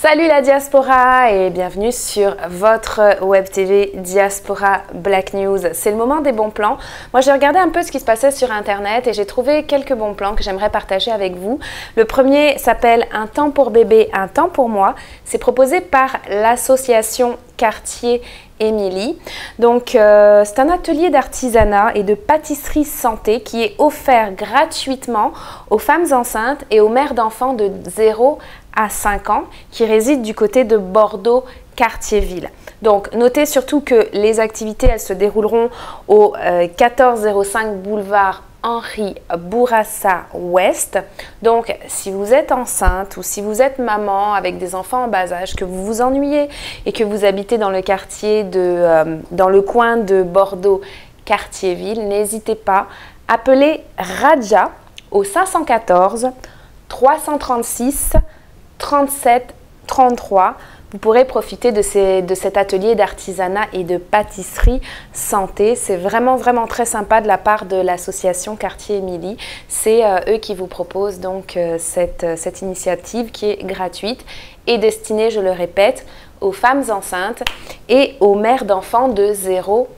Salut la diaspora et bienvenue sur votre web TV Diaspora Black News. C'est le moment des bons plans. Moi j'ai regardé un peu ce qui se passait sur internet et j'ai trouvé quelques bons plans que j'aimerais partager avec vous. Le premier s'appelle Un temps pour bébé, un temps pour moi. C'est proposé par l'association Quartier Émilie. Donc c'est un atelier d'artisanat et de pâtisserie santé qui est offert gratuitement aux femmes enceintes et aux mères d'enfants de 0 à 5 ans qui résident du côté de Bordeaux, Quartier-Ville. Donc notez surtout que les activités elles se dérouleront au 1405 boulevard Henri Bourassa Ouest. Donc si vous êtes enceinte ou si vous êtes maman avec des enfants en bas âge, que vous vous ennuyez et que vous habitez dans le quartier dans le coin de Bordeaux Quartier-Ville, n'hésitez pas, appelez Radja au 514 336 37 33. Vous pourrez profiter de cet atelier d'artisanat et de pâtisserie santé. C'est vraiment très sympa de la part de l'association Quartier Émilie. C'est eux qui vous proposent donc cette initiative qui est gratuite et destinée, je le répète, aux femmes enceintes et aux mères d'enfants de 0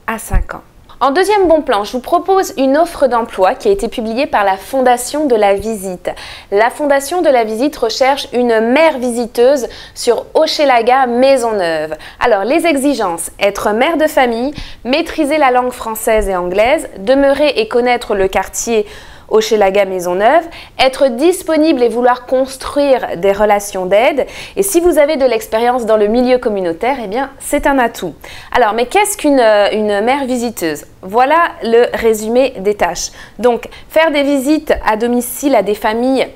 à 5 ans. En deuxième bon plan, je vous propose une offre d'emploi qui a été publiée par la Fondation de la Visite. La Fondation de la Visite recherche une mère visiteuse sur Hochelaga Maisonneuve. Alors, les exigences: être mère de famille, maîtriser la langue française et anglaise, demeurer et connaître le quartier Hochelaga Maisonneuve, être disponible et vouloir construire des relations d'aide. Et si vous avez de l'expérience dans le milieu communautaire, eh bien, c'est un atout. Alors, mais qu'est-ce qu'une mère visiteuse? Voilà le résumé des tâches. Donc, faire des visites à domicile à des familles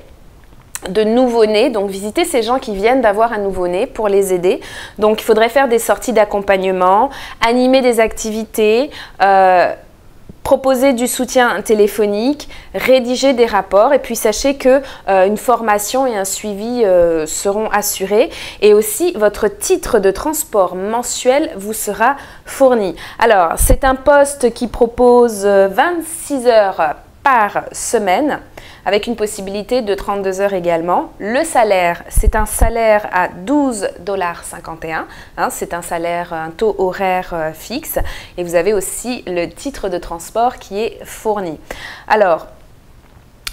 de nouveau-nés, donc visiter ces gens qui viennent d'avoir un nouveau-né pour les aider. Donc, il faudrait faire des sorties d'accompagnement, animer des activités, proposer du soutien téléphonique, rédiger des rapports, et puis sachez que une formation et un suivi seront assurés, et aussi votre titre de transport mensuel vous sera fourni. Alors c'est un poste qui propose 26 heures par semaine, avec une possibilité de 32 heures également. Le salaire, c'est un salaire à 12,51 $. C'est un salaire, un taux horaire fixe. Et vous avez aussi le titre de transport qui est fourni. Alors,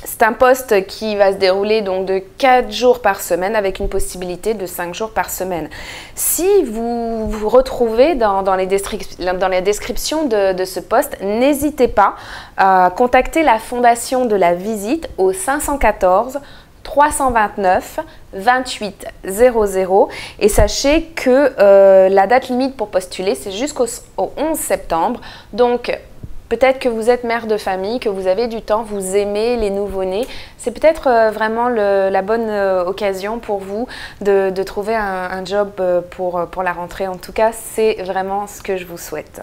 c'est un poste qui va se dérouler donc de 4 jours par semaine avec une possibilité de 5 jours par semaine. Si vous vous retrouvez dans les descriptions de ce poste, n'hésitez pas à contacter la Fondation de la Visite au 514 329 28 00 et sachez que la date limite pour postuler c'est jusqu'au 11 septembre. Donc peut-être que vous êtes mère de famille, que vous avez du temps, vous aimez les nouveau-nés. C'est peut-être vraiment la bonne occasion pour vous de trouver un job pour la rentrée. En tout cas, c'est vraiment ce que je vous souhaite.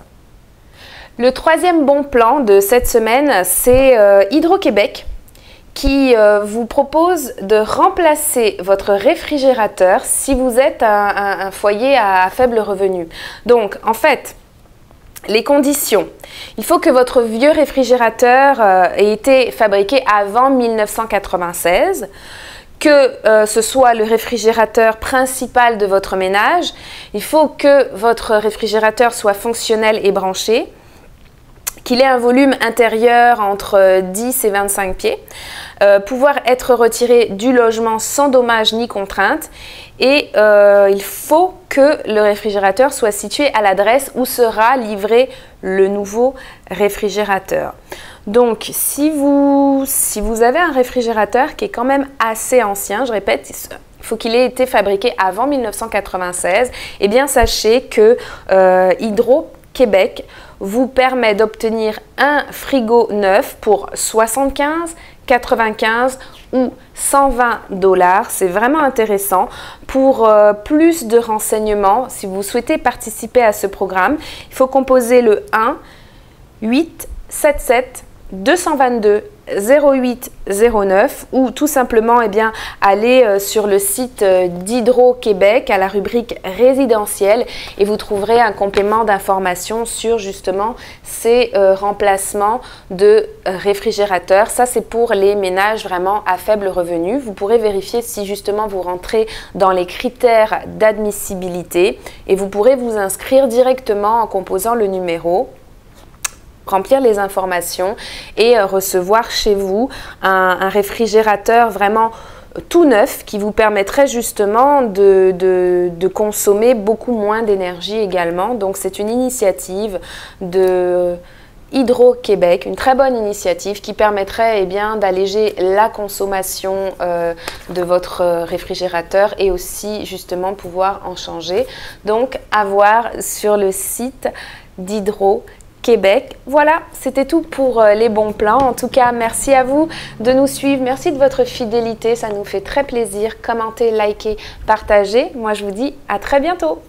Le troisième bon plan de cette semaine, c'est Hydro-Québec qui vous propose de remplacer votre réfrigérateur si vous êtes un foyer à faible revenu. Donc, en fait, les conditions: il faut que votre vieux réfrigérateur ait été fabriqué avant 1996, que ce soit le réfrigérateur principal de votre ménage, il faut que votre réfrigérateur soit fonctionnel et branché, qu'il ait un volume intérieur entre 10 et 25 pieds, pouvoir être retiré du logement sans dommage ni contrainte, et il faut que le réfrigérateur soit situé à l'adresse où sera livré le nouveau réfrigérateur. Donc si vous avez un réfrigérateur qui est quand même assez ancien, je répète, il faut qu'il ait été fabriqué avant 1996, et bien sachez que Hydro-Québec vous permet d'obtenir un frigo neuf pour 75, 95 ou 120 $. C'est vraiment intéressant. Pour plus de renseignements, si vous souhaitez participer à ce programme, il faut composer le 1 877 222 08 09 ou tout simplement aller sur le site d'Hydro-Québec à la rubrique résidentielle et vous trouverez un complément d'information sur justement ces remplacements de réfrigérateurs. Ça, c'est pour les ménages vraiment à faible revenu. Vous pourrez vérifier si justement vous rentrez dans les critères d'admissibilité et vous pourrez vous inscrire directement en composant le numéro, remplir les informations et recevoir chez vous un réfrigérateur vraiment tout neuf qui vous permettrait justement de consommer beaucoup moins d'énergie également. Donc c'est une initiative de Hydro-Québec, une très bonne initiative qui permettrait d'alléger la consommation de votre réfrigérateur et aussi justement pouvoir en changer. Donc à voir sur le site d'Hydro-Québec. Voilà, c'était tout pour les bons plans. En tout cas, merci à vous de nous suivre. Merci de votre fidélité. Ça nous fait très plaisir. Commentez, likez, partagez. Moi, je vous dis à très bientôt.